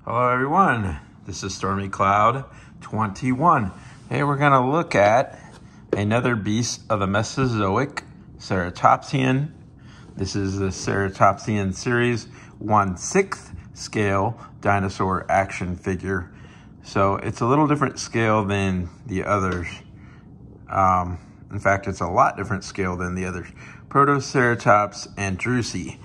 Hello everyone, this is Stormy Cloud 21. Hey, we're gonna look at another beast of the Mesozoic, Ceratopsian. This is the Ceratopsian series 1/6 scale dinosaur action figure. So it's a little different scale than the others. In fact, it's a lot different scale than the others. Protoceratops andrewsi.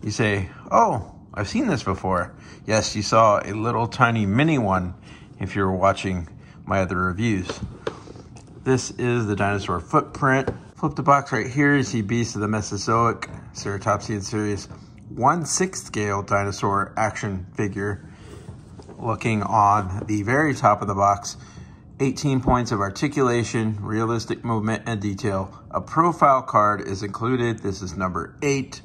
You say, oh, I've seen this before. Yes, you saw a little tiny mini one if you were watching my other reviews. This is the dinosaur footprint. Flip the box right here, you see Beast of the Mesozoic, Ceratopsian series 1/6 scale dinosaur action figure. Looking on the very top of the box, 18 points of articulation, realistic movement and detail. A profile card is included. This is number 8.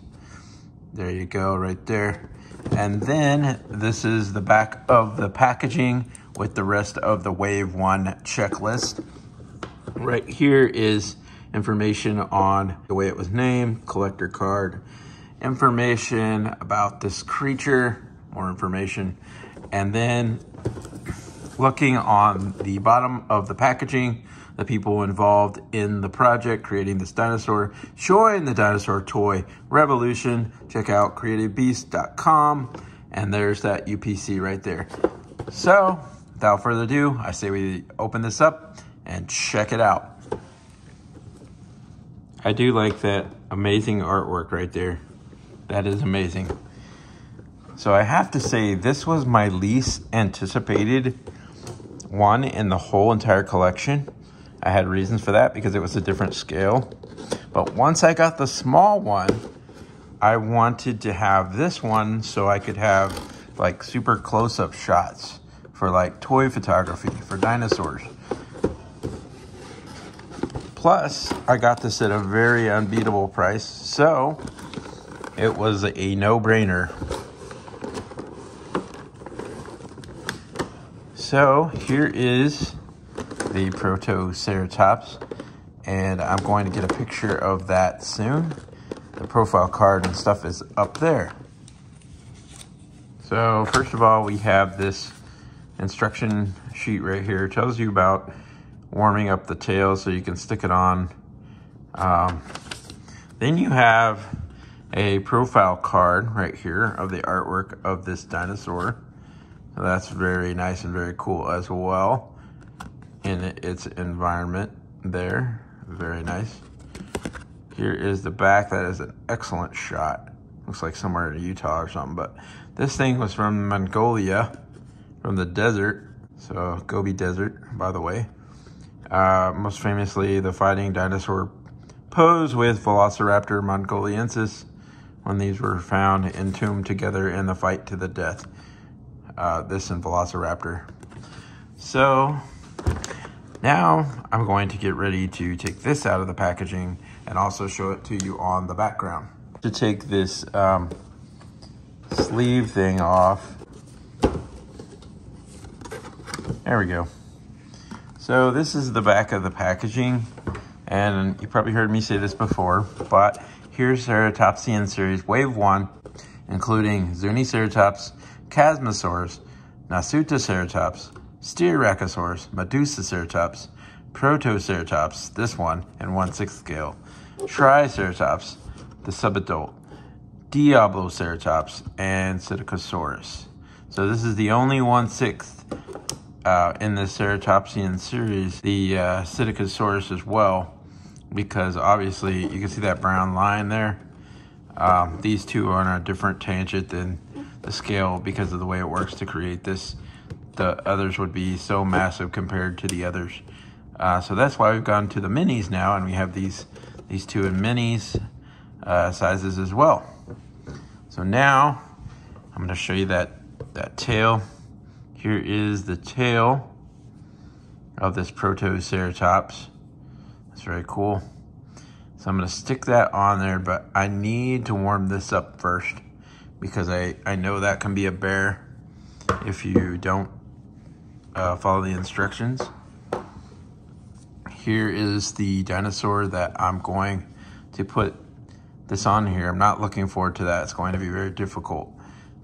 There you go, right there. And then this is the back of the packaging with the rest of the Wave 1 checklist. Right here is information on the way it was named, collector card, information about this creature, more information. And then looking on the bottom of the packaging, the people involved in the project creating this dinosaur, showing the dinosaur toy revolution. Check out creativebeast.com, and there's that UPC right there. So without further ado, I say we open this up and check it out. I do like that amazing artwork right there. That is amazing. So I have to say, this was my least anticipated one in the whole entire collection. I had reasons for that because it was a different scale. But once I got the small one, I wanted to have this one so I could have like super close-up shots for like toy photography for dinosaurs. Plus, I got this at a very unbeatable price, so it was a no-brainer. So here is the Protoceratops, and I'm going to get a picture of that soon. The profile card and stuff is up there. So first of all, we have this instruction sheet right here. It tells you about warming up the tail so you can stick it on. Then you have a profile card right here of the artwork of this dinosaur. So that's very nice and very cool as well in its environment there. Very nice. Here is the back. That is an excellent shot. Looks like somewhere in Utah or something, but this thing was from Mongolia, from the desert. So Gobi Desert, by the way. Most famously, the fighting dinosaur pose with Velociraptor mongoliensis when these were found entombed together in the fight to the death. This and Velociraptor. So now I'm going to get ready to take this out of the packaging and also show it to you on the background. To take this sleeve thing off. There we go. So this is the back of the packaging, and you probably heard me say this before, but here's Ceratopsian series Wave 1, including Zuniceratops, Chasmosaurs, Nasutoceratops, Styracosaurus, Medusaceratops, Protoceratops, this one, in 1/6 scale, Triceratops, the subadult, Diabloceratops, and Psittacosaurus. So this is the only 1/6 in the Ceratopsian series. The Psittacosaurus as well, because obviously you can see that brown line there. These two are on a different tangent than the scale because of the way it works to create this. The others would be so massive compared to the others. So that's why we've gone to the minis now, and we have these two in minis sizes as well. So now I'm going to show you that tail. Here is the tail of this Protoceratops. That's very cool. So I'm going to stick that on there, but I need to warm this up first because I know that can be a bear if you don't follow the instructions. Here is the dinosaur that I'm going to put this on here. I'm not looking forward to that. It's going to be very difficult.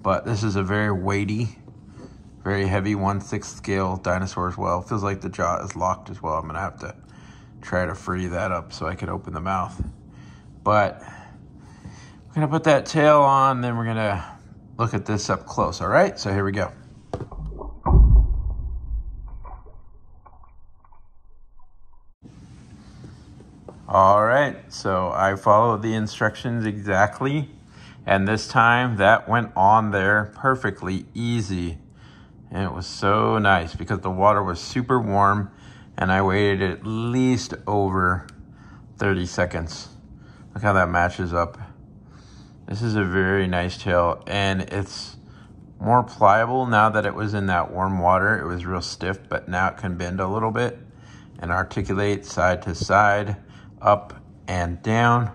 But this is a very weighty Very heavy 1/6 scale dinosaur as well. Feels like the jaw is locked as well. I'm gonna have to try to free that up so I can open the mouth. But we're gonna put that tail on, then we're gonna look at this up close, all right? So here we go. All right, so I followed the instructions exactly, and this time that went on there perfectly easy. And it was so nice because the water was super warm and I waited at least over 30 seconds. Look how that matches up. This is a very nice tail, and it's more pliable now that it was in that warm water. It was real stiff, but now it can bend a little bit and articulate side to side, up and down.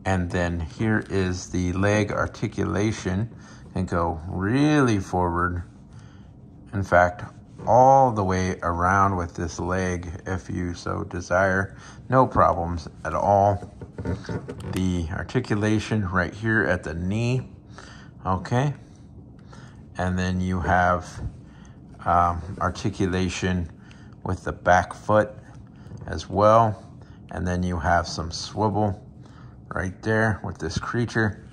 And then here is the leg articulation, and go really forward. In fact, all the way around with this leg if you so desire. No problems at all. The articulation right here at the knee, okay? And then you have articulation with the back foot as well. And then you have some swivel right there with this creature,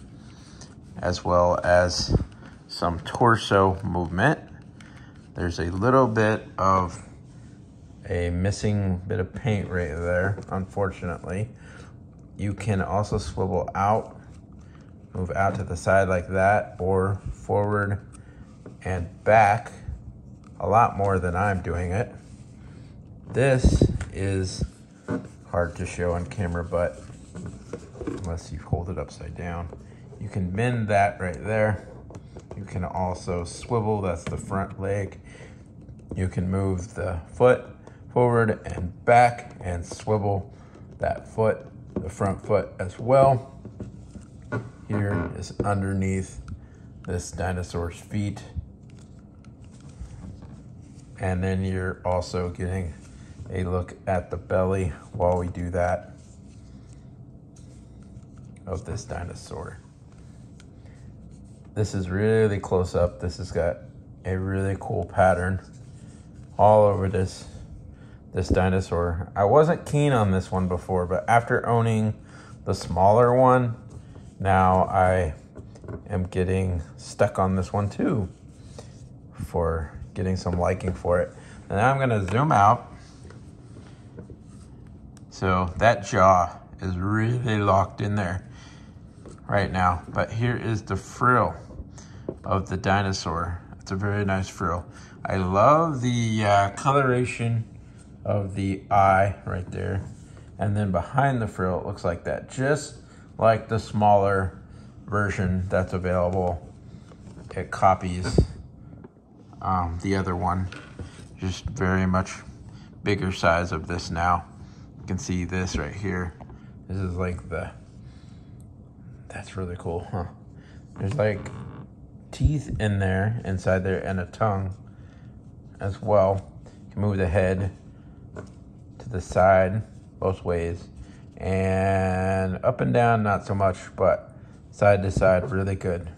as well as some torso movement. There's a little bit of a missing bit of paint right there, unfortunately. You can also swivel out, move out to the side like that, or forward and back a lot more than I'm doing it. This is hard to show on camera, but unless you hold it upside down, you can bend that right there. You can also swivel, that's the front leg. You can move the foot forward and back and swivel that foot, the front foot as well. Here is underneath this dinosaur's feet. And then you're also getting a look at the belly while we do that of this dinosaur. This is really close up. This has got a really cool pattern all over this dinosaur. I wasn't keen on this one before, but after owning the smaller one, now I am getting stuck on this one too, for getting some liking for it. And now I'm gonna zoom out. So that jaw is really locked in there right now. But here is the frill of the dinosaur. It's a very nice frill. I love the coloration of the eye right there. And then behind the frill, it looks like that, just like the smaller version that's available. It copies the other one, just very much bigger size of this now. You can see this right here. This is like that's really cool, huh? There's like teeth in there, inside there, and a tongue as well. You can move the head to the side both ways, and up and down not so much, but side to side really good.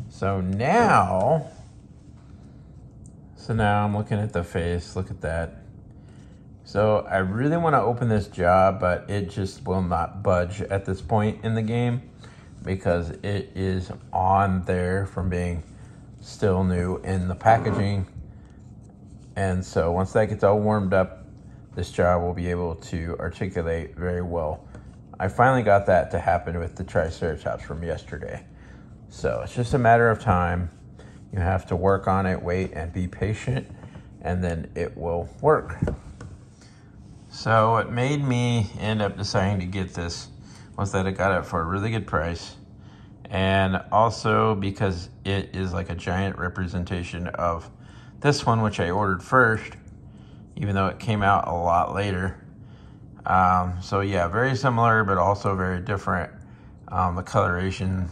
So now I'm looking at the face. Look at that. So I really want to open this jaw, but it just will not budge at this point in the game because it is on there from being still new in the packaging. And so once that gets all warmed up, this jaw will be able to articulate very well. I finally got that to happen with the Triceratops from yesterday. So it's just a matter of time. You have to work on it, wait, and be patient, and then it will work. So what made me end up deciding to get this was that I got it for a really good price, and also because it is like a giant representation of this one, which I ordered first, even though it came out a lot later. So yeah, very similar, but also very different. The coloration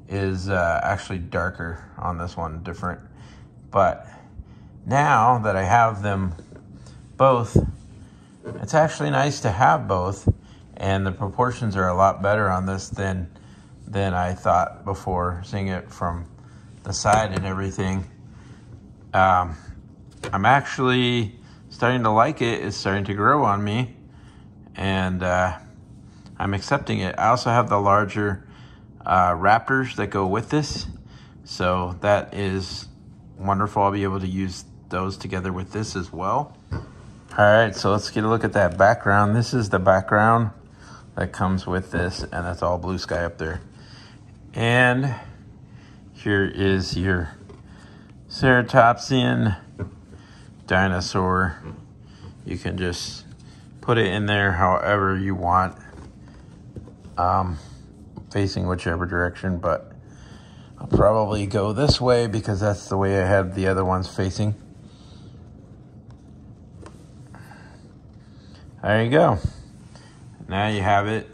is actually darker on this one, different. But now that I have them both, it's actually nice to have both, and the proportions are a lot better on this than than I thought before, seeing it from the side and everything. I'm actually starting to like it. It's starting to grow on me, and I'm accepting it. I also have the larger raptors that go with this, so that is wonderful. I'll be able to use those together with this as well. All right, so let's get a look at that background. This is the background that comes with this, and that's all blue sky up there. And here is your ceratopsian dinosaur. You can just put it in there however you want, facing whichever direction, but I'll probably go this way because that's the way I have the other ones facing. There you go. Now you have it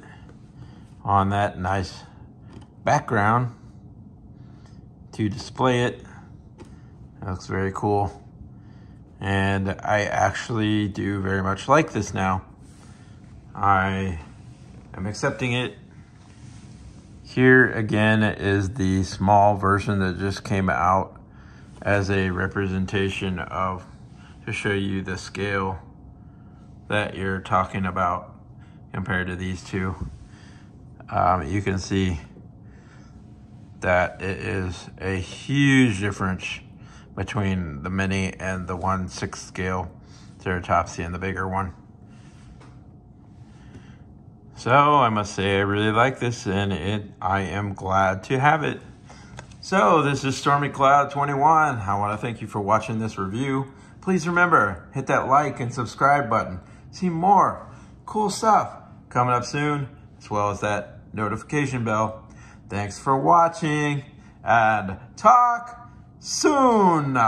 on that nice background to display it. It looks very cool. And I actually do very much like this now. I am accepting it. Here again is the small version that just came out as a representation of, to show you the scale that you're talking about compared to these two. You can see that it is a huge difference between the mini and the 1/6 scale ceratopsian, the bigger one. So I must say I really like this, and I am glad to have it. So this is Stormy Cloud 21. I want to thank you for watching this review. Please remember, hit that like and subscribe button. See more cool stuff coming up soon, as well as that notification bell. Thanks for watching, and talk soon.